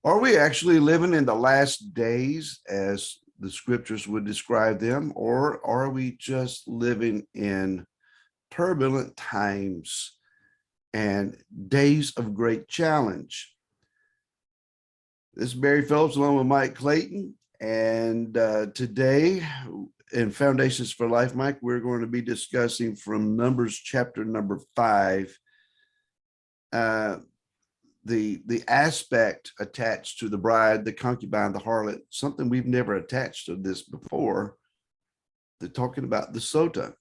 Are we actually living in the last days as the scriptures would describe them, or are we just living in turbulent times and days of great challenge? This is Barry Phillips along with Mike Clayton. And today in Foundations for Life, Mike, we're going to be discussing from Numbers chapter number 5, the aspect attached to the bride, the concubine, the harlot, something we've never attached to this before. They're talking about the sota,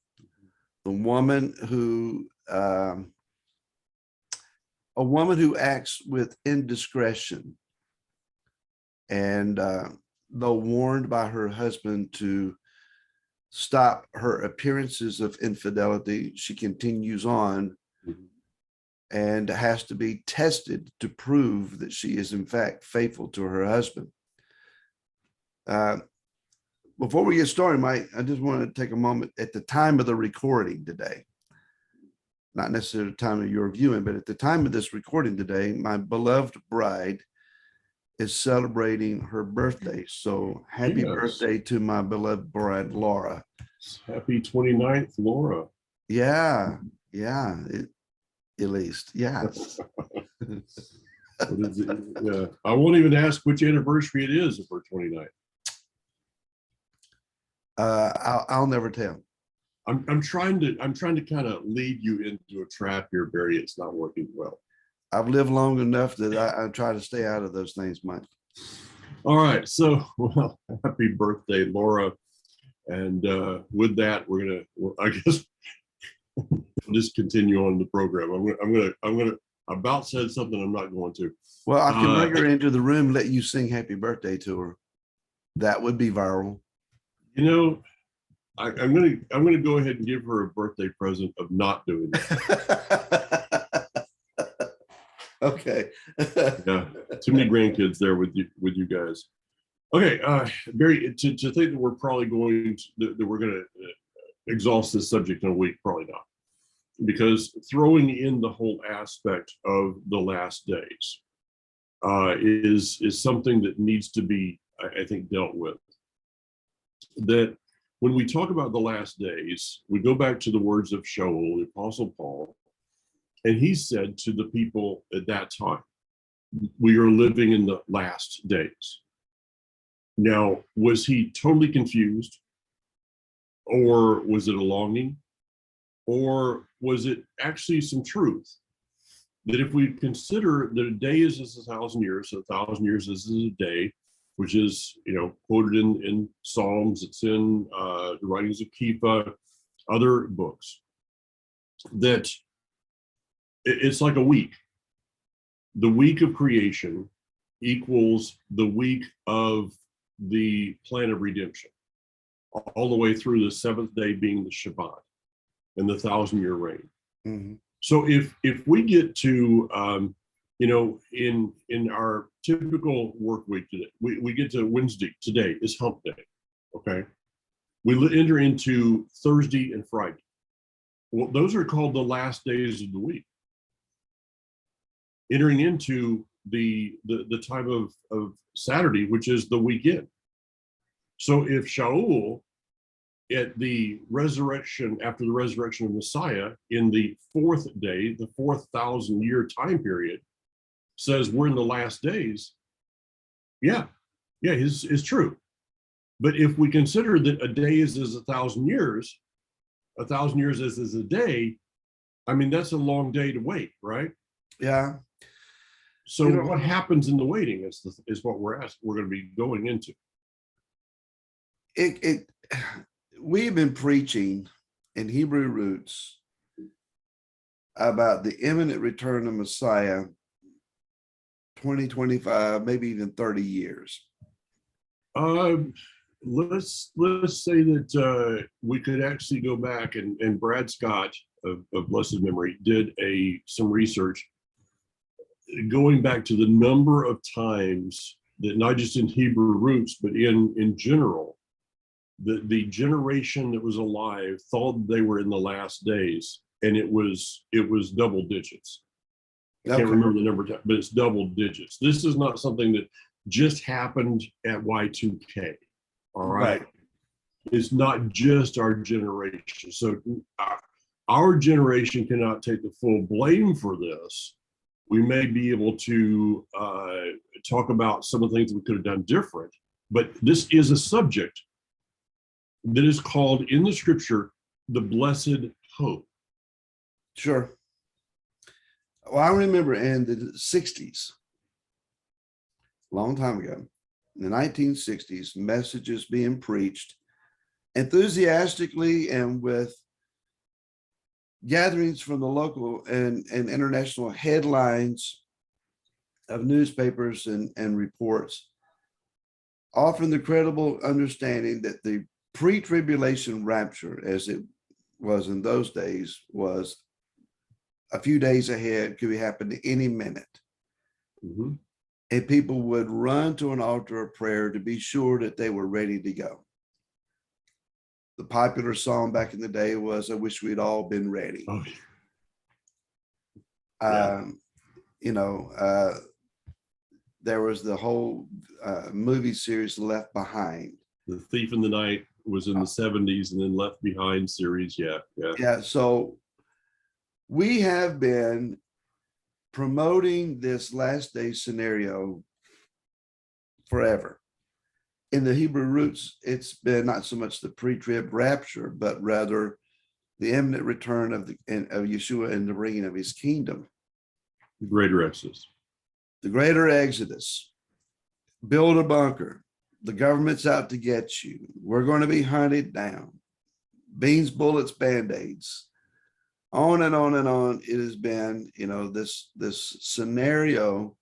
the woman who a woman who acts with indiscretion, and though warned by her husband to stop her appearances of infidelity, she continues on and has to be tested to prove that she is in fact faithful to her husband. Before we get started, Mike, I just want to take a moment at the time of the recording today, not necessarily the time of your viewing, but at the time of this recording today, my beloved bride is celebrating her birthday. So happy birthday to my beloved bride, Laura. Happy 29th, Laura. Yeah, at least, yeah. Yeah. I won't even ask which anniversary it is if we're 29. I'll never tell. I'm trying to kind of lead you into a trap here, Barry. It's not working well. I've lived long enough that I try to stay out of those things, Mike. All right. So, well, happy birthday, Laura. And with that, we're gonna. Well, I guess just continue on the program. I'm gonna about said something I'm not going to. Well, I can bring her into the room, let you sing happy birthday to her. That would be viral. You know, I'm gonna go ahead and give her a birthday present of not doing that. Okay. Yeah, too many grandkids there with you guys. Okay, Barry, to think that we're probably going to, that we're going to exhaust this subject in a week, probably not, because throwing in the whole aspect of the last days is something that needs to be, I think, dealt with. That when we talk about the last days, we go back to the words of Shaul, the Apostle Paul, and he said to the people at that time, we are living in the last days. Now, was he totally confused? Or was it a longing? Or was it actually some truth? That if we consider that a day is 1,000 years, so 1,000 years is a day, which is, quoted in Psalms, it's in the writings of Kefa, other books, that it's like a week. The week of creation equals the week of the plan of redemption, all the way through the seventh day being the Shabbat and the 1,000-year reign. Mm-hmm. So if we get to in our typical work week today, we get to Wednesday. Today is hump day. Okay, we enter into Thursday and Friday. Well, those are called the last days of the week. Entering into the time of Saturday, which is the weekend. So if Shaul at the resurrection, after the resurrection of Messiah, in the fourth day, the 4,000-year time period, says we're in the last days, it's true. But if we consider that a day is 1,000 years, 1,000 years is a day, I mean, that's a long day to wait, right? Yeah. So what happens in the waiting is what we're going to be going into. We've been preaching in Hebrew Roots about the imminent return of Messiah, 20, 25, maybe even 30 years. Let's say that we could actually go back and Brad Scott of blessed memory did some research going back to the number of times that, not just in Hebrew Roots, but in general, the generation that was alive thought they were in the last days, and it was double digits. I can't remember the number, but it's double digits. This is not something that just happened at Y2K. All right. It's not just our generation. So our generation cannot take the full blame for this. We may be able to talk about some of the things we could have done different, but this is a subject that is called in the scripture the blessed hope. Sure. Well, I remember in the 60s, a long time ago, in the 1960s, messages being preached enthusiastically and with gatherings from the local and international headlines of newspapers and reports, offering the credible understanding that the pre-tribulation rapture, as it was in those days, was a few days ahead, could happen any minute. Mm-hmm. And people would run to an altar of prayer to be sure that they were ready to go. The popular song back in the day was, "I wish we'd all been ready." Oh, yeah. There was the whole movie series Left Behind. The Thief in the Night was in the 70s, and then Left Behind series. Yeah. So we have been promoting this last day scenario forever. In the Hebrew roots, it's been not so much the pre-trib rapture, but rather the imminent return of Yeshua and the bringing of his kingdom. Greater Exodus. The greater Exodus. Build a bunker. The government's out to get you. We're going to be hunted down. Beans, bullets, band-aids. On and on and on. It has been, this scenario.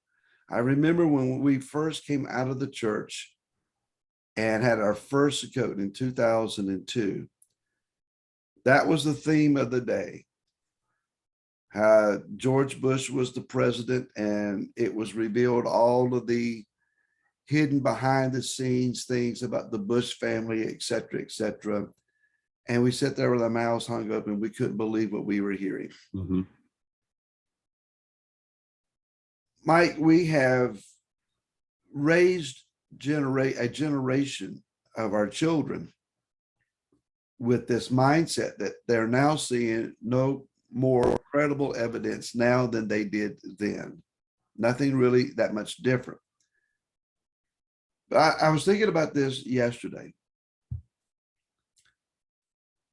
I remember when we first came out of the church and had our first Sukkot in 2002. That was the theme of the day. George Bush was the president, and it was revealed all of the hidden behind the scenes things about the Bush family, et cetera, et cetera. And we sat there with our mouths hung up and we couldn't believe what we were hearing. Mm-hmm. Mike, we have raised a generation of our children with this mindset that they're now seeing no more credible evidence now than they did then. Nothing really that much different. But I was thinking about this yesterday.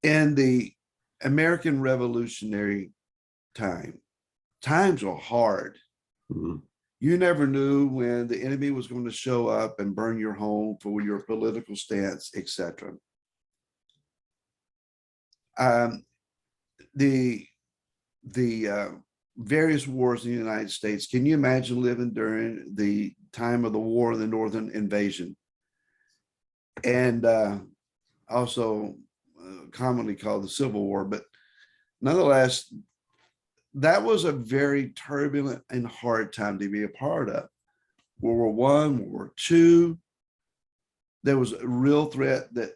In the American Revolutionary times were hard. Mm-hmm. You never knew when the enemy was going to show up and burn your home for your political stance, etc. The various wars in the United States. Can you imagine living during the time of the war of the Northern Invasion? And also commonly called the Civil War, but nonetheless, that was a very turbulent and hard time to be a part of. World War I, World War II, there was a real threat that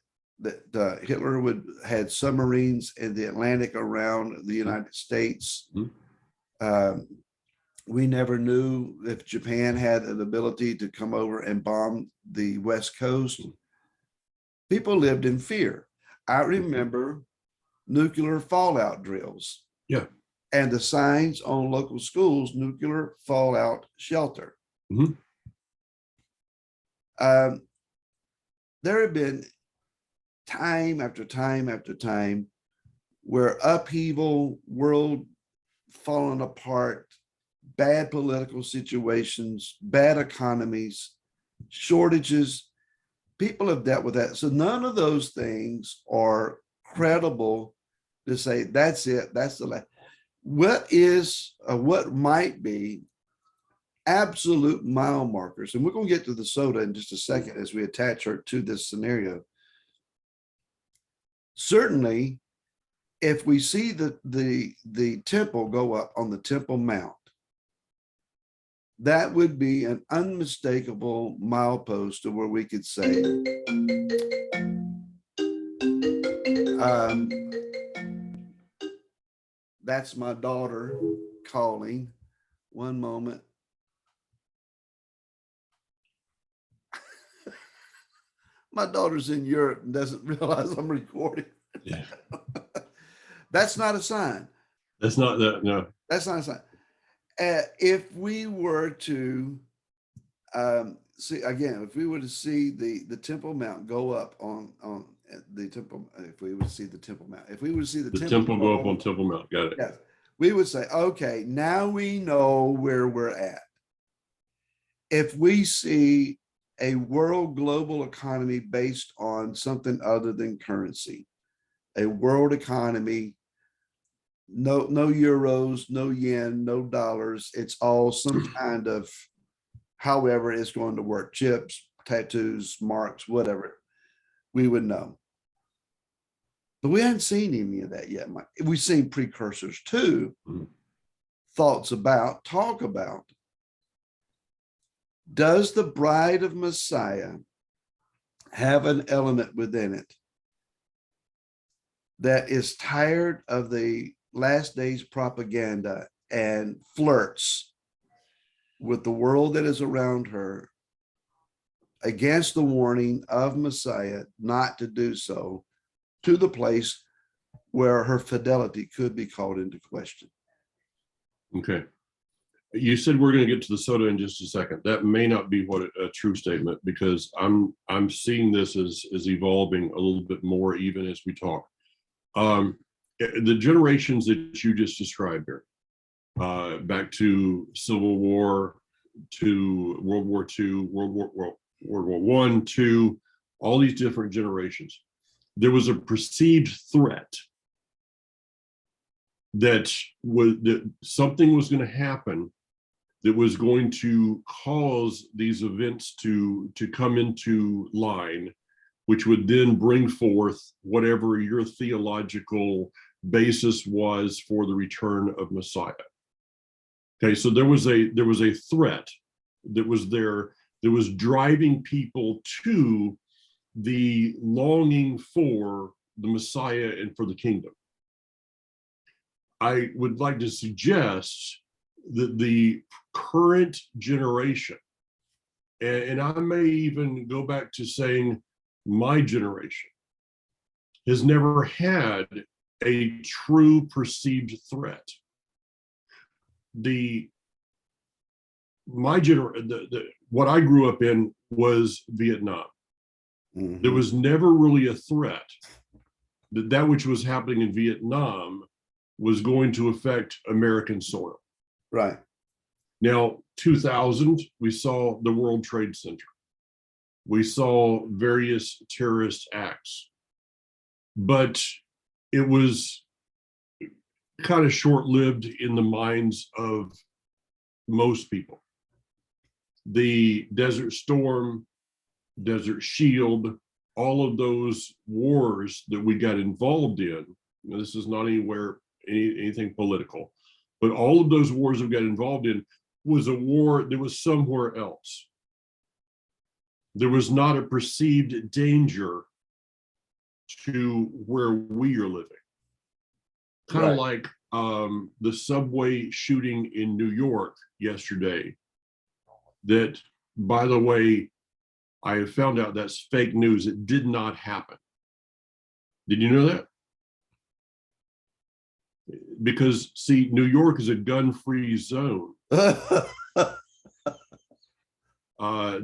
Hitler had submarines in the Atlantic around the United States. Mm-hmm. We never knew if Japan had an ability to come over and bomb the West Coast. People lived in fear. I remember nuclear fallout drills. Yeah. And the signs on local schools, nuclear fallout shelter. Mm-hmm. There have been time after time after time where upheaval, world falling apart, bad political situations, bad economies, shortages. People have dealt with that. So none of those things are credible to say, that's it, that's the last. What might be absolute mile markers, and we're going to get to the soda in just a second as we attach her to this scenario. Certainly, if we see the temple go up on the Temple Mount, that would be an unmistakable milepost to where we could say, that's my daughter calling. One moment. My daughter's in Europe and doesn't realize I'm recording. Yeah. That's not a sign. That's not that. No. That's not a sign. If we were to see again, if we were to see the Temple Mount go up on the Temple, if we would see the Temple Mount, if we would see the temple go up on Temple Mount. Got it. yes, we would say, okay, now we know where we're at. If we see a world global economy based on something other than currency, a world economy, no euros, no yen, no dollars, it's all some kind of however it's going to work, chips, tattoos, marks, whatever, we would know. But we haven't seen any of that yet. We've seen precursors to, thoughts about, talk about. Does the bride of Messiah have an element within it that is tired of the last days propaganda and flirts with the world that is around her against the warning of Messiah not to do so, to the place where her fidelity could be called into question? Okay. You said we're going to get to the soda in just a second. That may not be what a true statement, because I'm seeing this as evolving a little bit more even as we talk. The generations that you just described here, back to Civil War, to World War II, World War I, II, all these different generations, there was a perceived threat that something was going to happen that was going to cause these events to come into line, which would then bring forth whatever your theological basis was for the return of Messiah. Okay, so there was a threat that was there that was driving people to the longing for the Messiah and for the kingdom. I would like to suggest that the current generation, and I may even go back to saying my generation, has never had a true perceived threat. What I grew up in was Vietnam. Mm-hmm. There was never really a threat that which was happening in Vietnam was going to affect American soil. Right. Now, 2000, we saw the World Trade Center. We saw various terrorist acts, but it was kind of short-lived in the minds of most people. The Desert Storm, Desert Shield, all of those wars that we got involved in, this is not anything political, but all of those wars we got involved in was a war that was somewhere else. There was not a perceived danger to where we are living. Kind of like the subway shooting in New York yesterday. That, by the way, I have found out that's fake news. It did not happen. Did you know that? Because, see, New York is a gun-free zone. The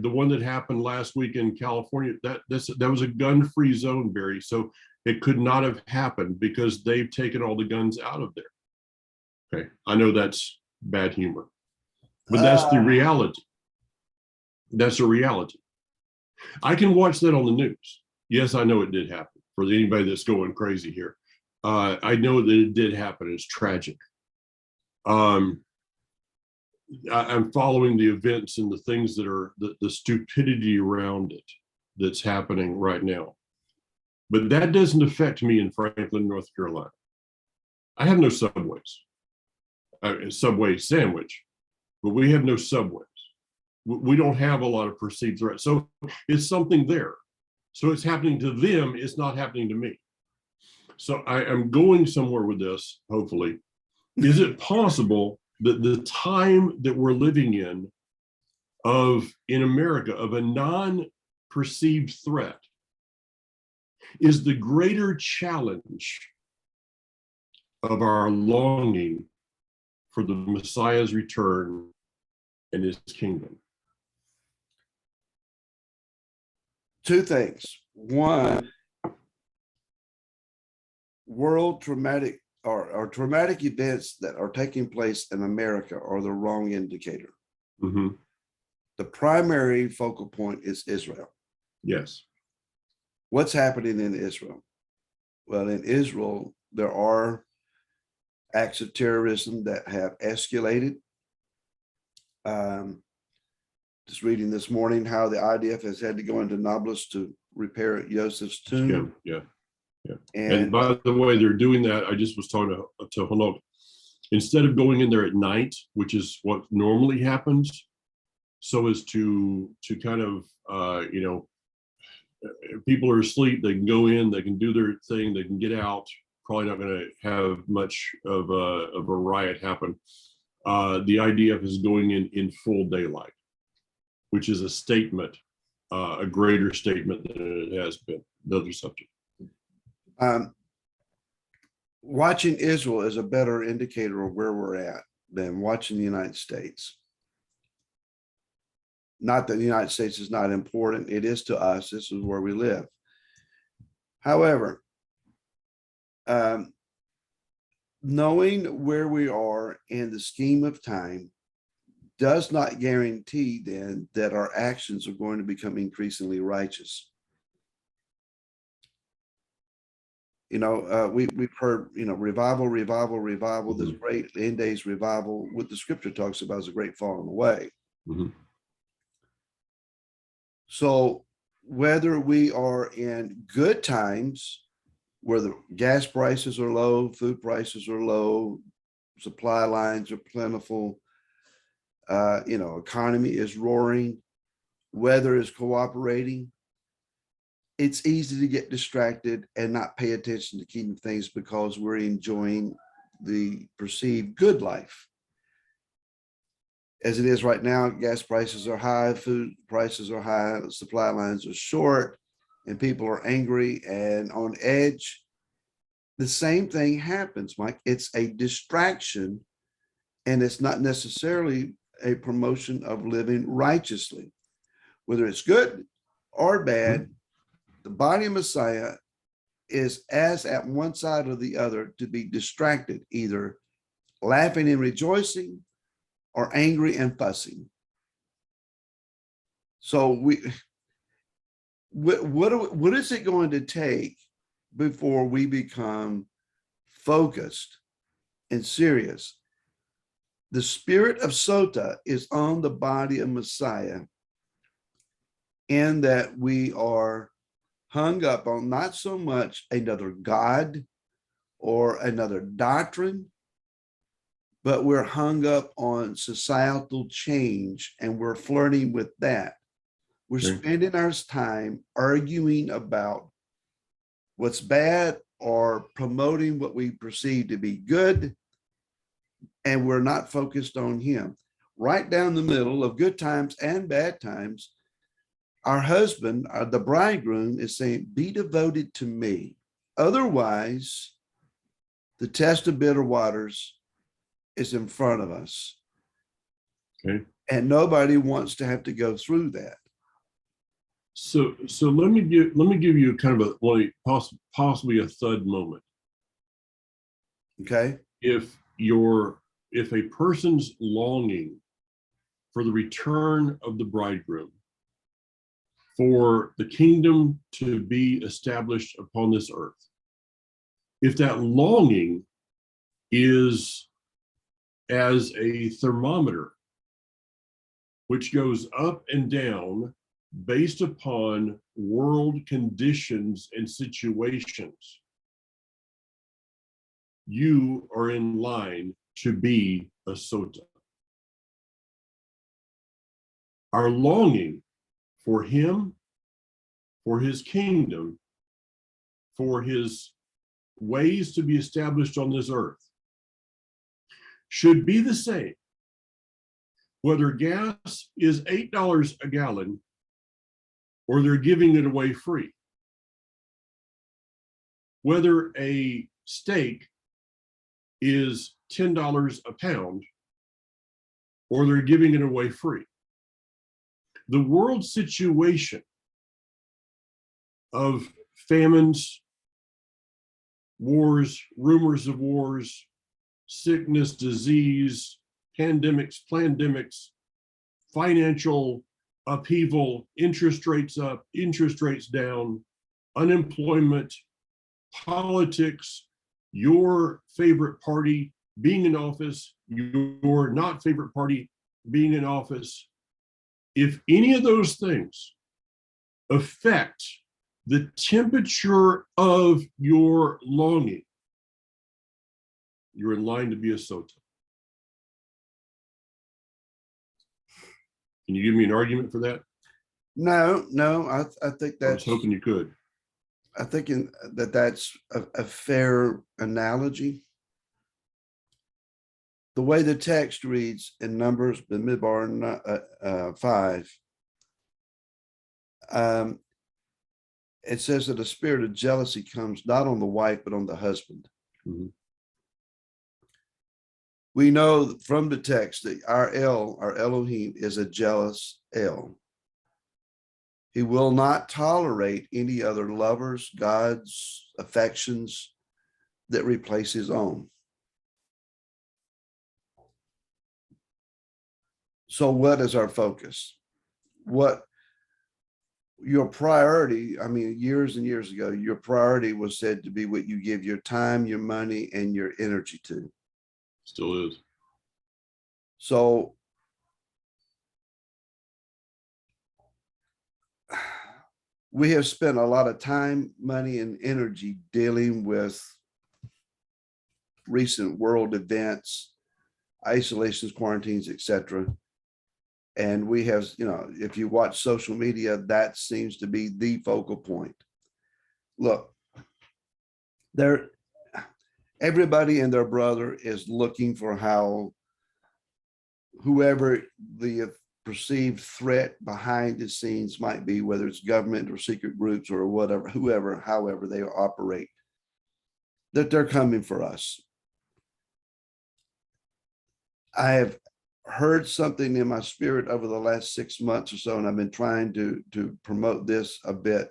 one that happened last week in California, that was a gun-free zone, Barry. So it could not have happened because they've taken all the guns out of there. Okay, I know that's bad humor, but that's the reality. That's a reality. I can watch that on the news. Yes, I know it did happen. For anybody that's going crazy here, I know that it did happen. It's tragic. I'm following the events and the things that are the stupidity around it that's happening right now. But that doesn't affect me in Franklin, North Carolina. I have no subways, Subway sandwich, but we have no subways. We don't have a lot of perceived threats. So it's something there. So it's happening to them. It's not happening to me. So I am going somewhere with this, hopefully. Is it possible the time that we're living in America of a non-perceived threat is the greater challenge of our longing for the Messiah's return and his kingdom. Two things. One, world traumatic or traumatic events that are taking place in America are the wrong indicator. Mm-hmm. The primary focal point is Israel. Yes. What's happening in Israel? Well, in Israel, there are acts of terrorism that have escalated. Just reading this morning how the IDF has had to go into Nablus to repair Joseph's tomb. Yeah. And by the way, they're doing that. I just was talking to Hanok. Instead of going in there at night, which is what normally happens, so as to kind of, if people are asleep, they can go in, they can do their thing, they can get out. Probably not going to have much of a riot happen. The IDF is going in full daylight, which is a statement, a greater statement than it has been. Another subject. Watching Israel is a better indicator of where we're at than watching the United States. Not that the United States is not important. It is to us. This is where we live. However, knowing where we are in the scheme of time does not guarantee then that our actions are going to become increasingly righteous. We've heard, revival, Mm-hmm. this great end days revival. What the scripture talks about is a great falling away. Mm-hmm. So whether we are in good times where the gas prices are low, food prices are low, supply lines are plentiful, economy is roaring, weather is cooperating, it's easy to get distracted and not pay attention to kingdom things because we're enjoying the perceived good life. As it is right now, gas prices are high, food prices are high, supply lines are short, and people are angry and on edge. The same thing happens, Mike. It's a distraction, and it's not necessarily a promotion of living righteously. Whether it's good or bad, the body of Messiah is as at one side or the other to be distracted, either laughing and rejoicing or angry and fussing. So what is it going to take before we become focused and serious? The spirit of Sota is on the body of Messiah, in that we are hung up on not so much another God or another doctrine, but we're hung up on societal change, and we're flirting with that. We're spending our time arguing about what's bad or promoting what we perceive to be good, and we're not focused on him. Right down the middle of good times and bad times, our husband, the bridegroom, is saying, be devoted to me. Otherwise, the test of bitter waters is in front of us. Okay. And nobody wants to have to go through that. So let me give you kind of possibly a thud moment. Okay. If a person's longing for the return of the bridegroom, for the kingdom to be established upon this earth, if that longing is as a thermometer which goes up and down based upon world conditions and situations, you are in line to be a Sota. Our longing for him, for his kingdom, for his ways to be established on this earth should be the same, whether gas is $8 a gallon or they're giving it away free. Whether a steak is $10 a pound or they're giving it away free. The world situation of famines, wars, rumors of wars, sickness, disease, pandemics, plandemics, financial upheaval, interest rates up, interest rates down, unemployment, politics, your favorite party being in office, your not favorite party being in office. If any of those things affect the temperature of your longing, you're in line to be a sota. Can you give me an argument for that? No, I think I was that's, hoping you could. I think that's a fair analogy. The way the text reads in Numbers, Bamidbar 5, it says that a spirit of jealousy comes not on the wife, but on the husband. Mhm. We know from the text that our Elohim, is a jealous El. He will not tolerate any other lovers, gods, affections that replace his own. So what is our focus? What your priority, I mean, years and years ago, your priority was said to be what you give your time, your money, and your energy to. Still is. So we have spent a lot of time, money, and energy dealing with recent world events, isolations, quarantines, etc. And we have, if you watch social media, that seems to be the focal point. Look, everybody and their brother is looking for how whoever the perceived threat behind the scenes might be, whether it's government or secret groups or whatever, however they operate, that they're coming for us. I have heard something in my spirit over the last 6 months or so, and I've been trying to promote this a bit.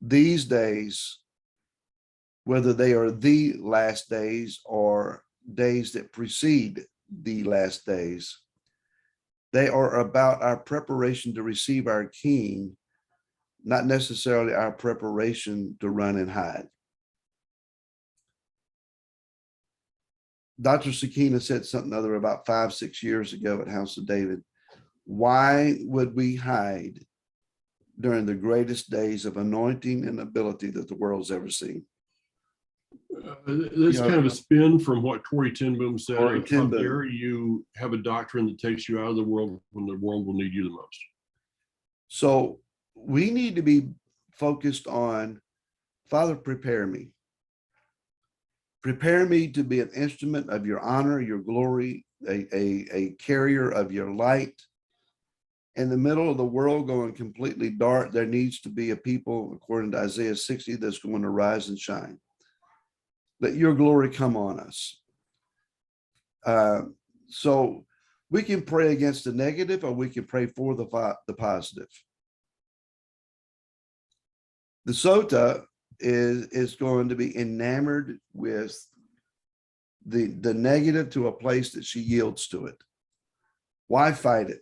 These days, whether they are the last days or days that precede the last days, they are about our preparation to receive our King, not necessarily our preparation to run and hide. Dr. Sakina said something other about 5-6 years ago at House of David. Why would we hide during the greatest days of anointing and ability that the world's ever seen? That's kind of a spin from what Corey ten Boom said. Corey ten How Boom. dare you have a doctrine that takes you out of the world when the world will need you the most? So we need to be focused on, Father, prepare me. Prepare me to be an instrument of your honor, your glory, a carrier of your light. In the middle of the world going completely dark, there needs to be a people, according to Isaiah 60, that's going to rise and shine. Let your glory come on us. So we can pray against the negative, or we can pray for the positive. The Sota is going to be enamored with the negative to a place that she yields to it. Why fight it?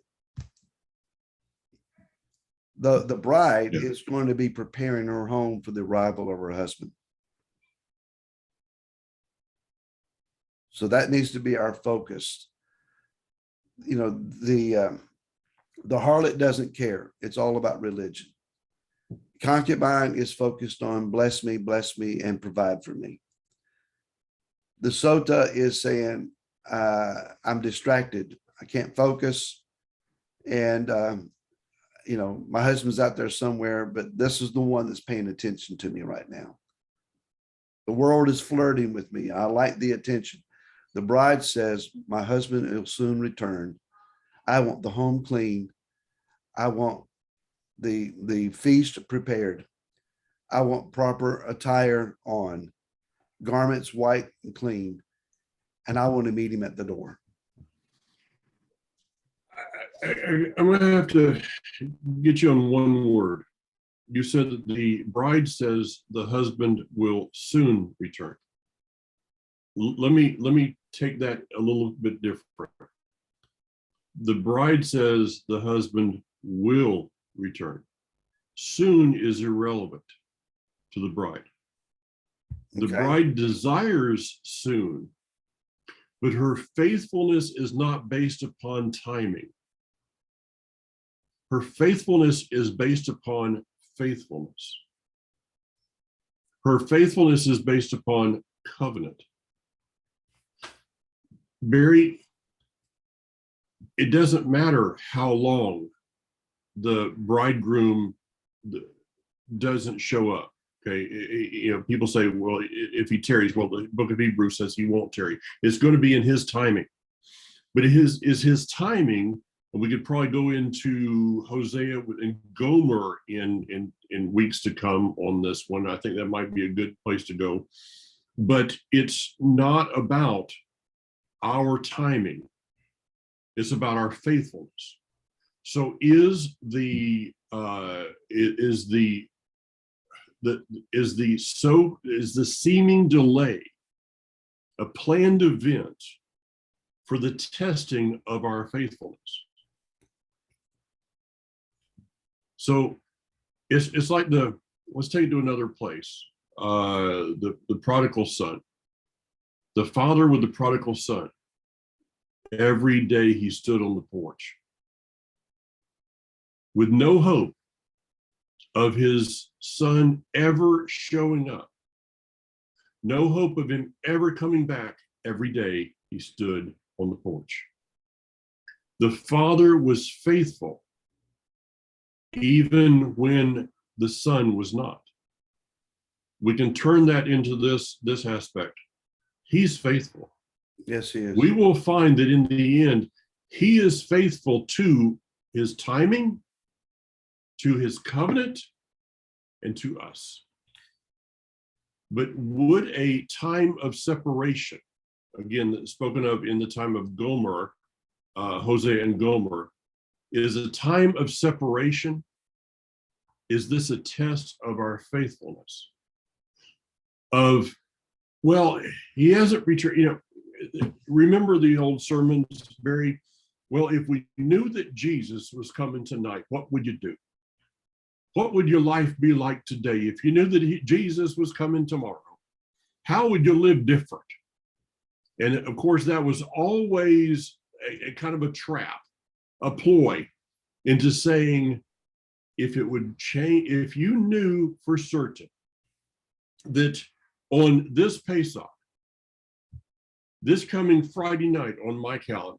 The bride is going to be preparing her home for the arrival of her husband. So that needs to be our focus. The harlot doesn't care. It's all about religion. Concubine is focused on bless me, and provide for me. The Sota is saying, I'm distracted. I can't focus. And, my husband's out there somewhere, but this is the one that's paying attention to me right now. The world is flirting with me. I like the attention. The bride says, my husband will soon return. I want the home clean. I want the feast prepared. I want proper attire on, garments white and clean, and I want to meet him at the door. I'm going to have to get you on one word. You said that the bride says the husband will soon return. Let me take that a little bit different. The bride says the husband will return. Soon is irrelevant to the bride. The bride desires soon, but her faithfulness is not based upon timing. Her faithfulness is based upon faithfulness. Her faithfulness is based upon covenant. Barry, it doesn't matter how long the bridegroom doesn't show up. Okay, people say, well, if he tarries, well, the book of Hebrews says he won't tarry. It's going to be in his timing. But his timing, and we could probably go into Hosea and Gomer in weeks to come on this one. I think that might be a good place to go. But it's not about our timing. It's about our faithfulness. So is the seeming delay a planned event for the testing of our faithfulness? So it's like let's take it to another place. The prodigal son, the father with the prodigal son. Every day he stood on the porch with no hope of his son ever showing up. No hope of him ever coming back. Every day he stood on the porch. The father was faithful even when the son was not. We can turn that into this aspect. He's faithful. Yes, he is. We will find that in the end, he is faithful to his timing, to his covenant, and to us. But would a time of separation, again, spoken of in the time of Gomer, Hosea and Gomer, is a time of separation? Is this a test of our faithfulness? Of, well, he hasn't returned, remember the old sermons, Barry? Well, if we knew that Jesus was coming tonight, what would you do? What would your life be like today if you knew that Jesus was coming tomorrow? How would you live different? And of course, that was always a kind of a trap, a ploy into saying, if it would change, if you knew for certain that on this Pesach, this coming Friday night on my calendar,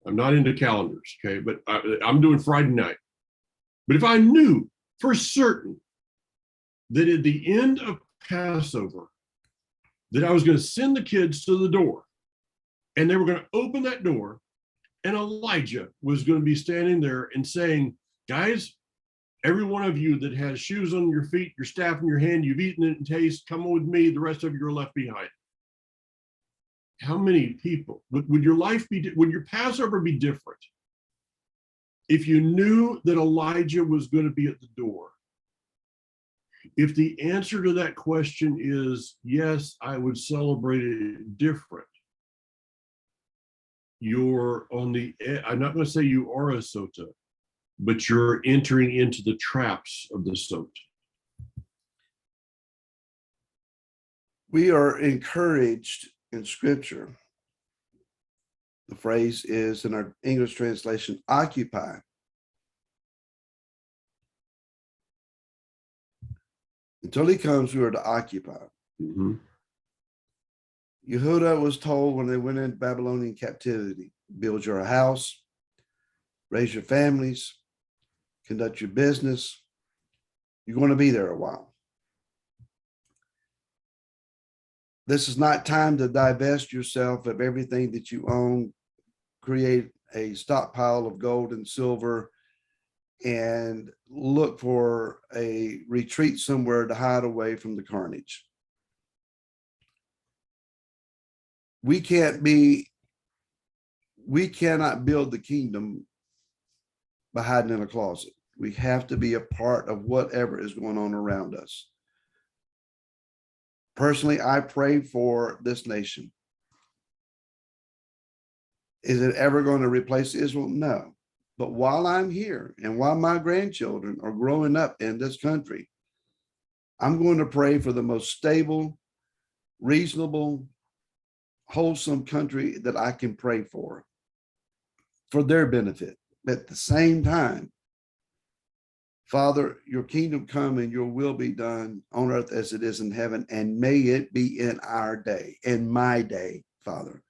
I'm not into calendars, okay, but I'm doing Friday night. But if I knew for certain that at the end of Passover, that I was going to send the kids to the door, and they were going to open that door, and Elijah was going to be standing there and saying, guys, every one of you that has shoes on your feet, your staff in your hand, you've eaten it and taste, come on with me, the rest of you are left behind. How many people would your life be, would your Passover be different if you knew that Elijah was going to be at the door? If the answer to that question is yes, I would celebrate it different. You're on the, I'm not going to say you are a sota, but you're entering into the traps of the sota. We are encouraged in scripture. The phrase is in our English translation, occupy. Until he comes, we are to occupy. Mm-hmm. Yehuda was told when they went into Babylonian captivity, build your house, raise your families, conduct your business. You're going to be there a while. This is not time to divest yourself of everything that you own, create a stockpile of gold and silver, and look for a retreat somewhere to hide away from the carnage. We cannot build the kingdom by hiding in a closet. We have to be a part of whatever is going on around us. Personally, I pray for this nation. Is it ever going to replace Israel? No. But while I'm here and while my grandchildren are growing up in this country, I'm going to pray for the most stable, reasonable, wholesome country that I can pray for their benefit. But at the same time, Father, your kingdom come and your will be done on earth as it is in heaven, and may it be in our day, in my day, Father.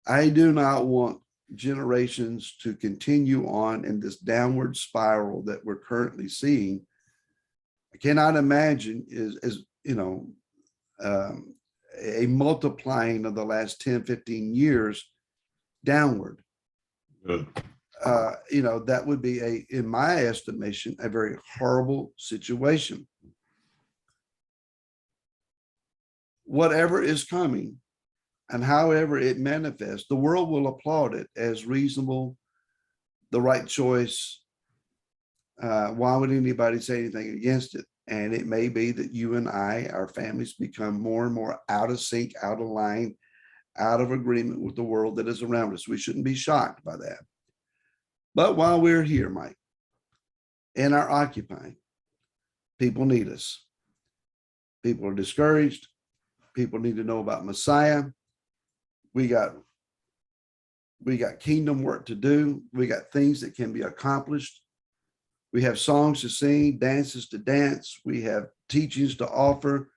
I do not want generations to continue on in this downward spiral that we're currently seeing. I cannot imagine a multiplying of the last 10, 15 years downward. That would be in my estimation, a very horrible situation. Whatever is coming and however it manifests, the world will applaud it as reasonable, the right choice. Why would anybody say anything against it? And it may be that you and I, our families, become more and more out of sync, out of line, out of agreement with the world that is around us. We shouldn't be shocked by that. But while we're here, Mike, and are occupying, people need us. People are discouraged. People need to know about Messiah. We got kingdom work to do. We got things that can be accomplished. We have songs to sing, dances to dance. We have teachings to offer.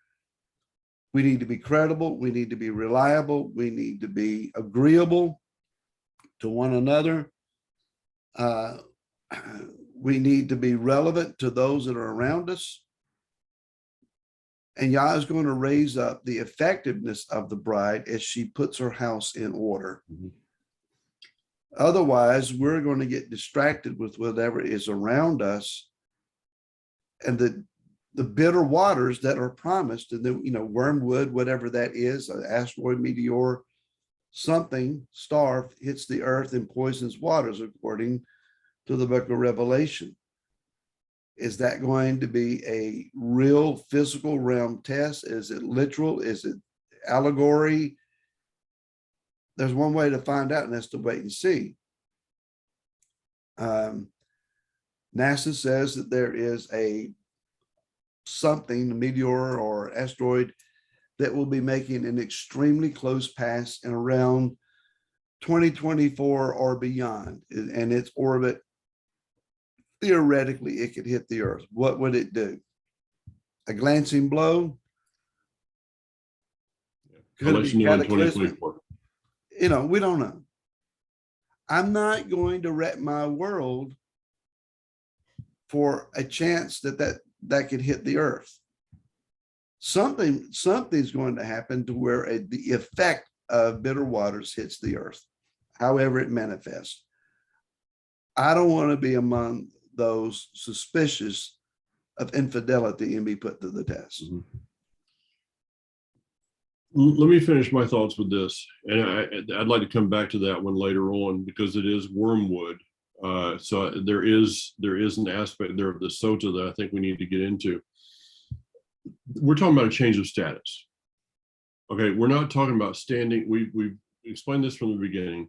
We need to be credible. We need to be reliable. We need to be agreeable to one another. We need to be relevant to those that are around us. And Yah is going to raise up the effectiveness of the bride as she puts her house in order. Mm-hmm. Otherwise, we're going to get distracted with whatever is around us, and the bitter waters that are promised, and then, wormwood, whatever that is, an asteroid, meteor, something, star hits the earth and poisons waters, according to the book of Revelation. Is that going to be a real physical realm test? Is it literal? Is it allegory? There's one way to find out, and that's to wait and see. NASA says that there is a meteor or asteroid that will be making an extremely close pass in around 2024 or beyond, and its orbit, theoretically, it could hit the earth. What would it do? A glancing blow? I'll let you know in 2024. We don't know. I'm not going to wreck my world for a chance that could hit the earth. Something's going to happen to where the effect of bitter waters hits the earth, however it manifests. I don't want to be among those suspicious of infidelity and be put to the test. Mm-hmm. Let me finish my thoughts with this, and I'd like to come back to that one later on, because it is wormwood. So there is an aspect there of the sota that I think we need to get into. We're talking about a change of status. Okay, we're not talking about standing. We've explained this from the beginning,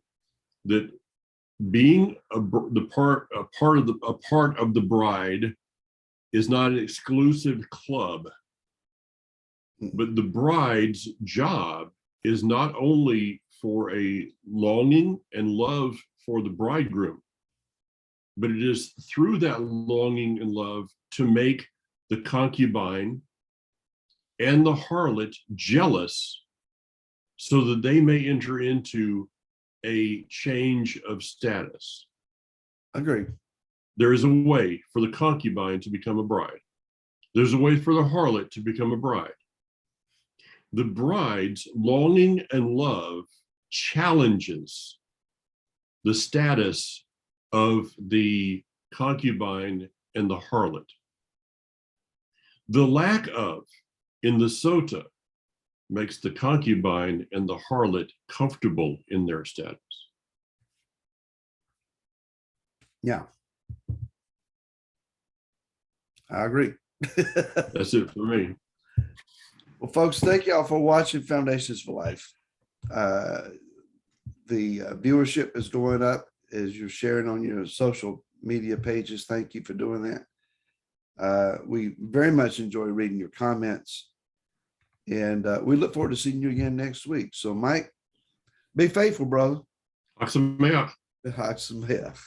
that being a part of the bride is not an exclusive club. But the bride's job is not only for a longing and love for the bridegroom, but it is through that longing and love to make the concubine and the harlot jealous, so that they may enter into a change of status. Agreed. There is a way for the concubine to become a bride. There's a way for the harlot to become a bride. The bride's longing and love challenges the status of the concubine and the harlot. The lack of in the sota makes the concubine and the harlot comfortable in their status. Yeah. I agree. That's it for me. Well, folks, thank y'all for watching Foundations for Life. The viewership is going up as you're sharing on your social media pages. Thank you for doing that. We very much enjoy reading your comments, and we look forward to seeing you again next week. So, Mike, be faithful, brother. Chag Sameach. Hag Sameach.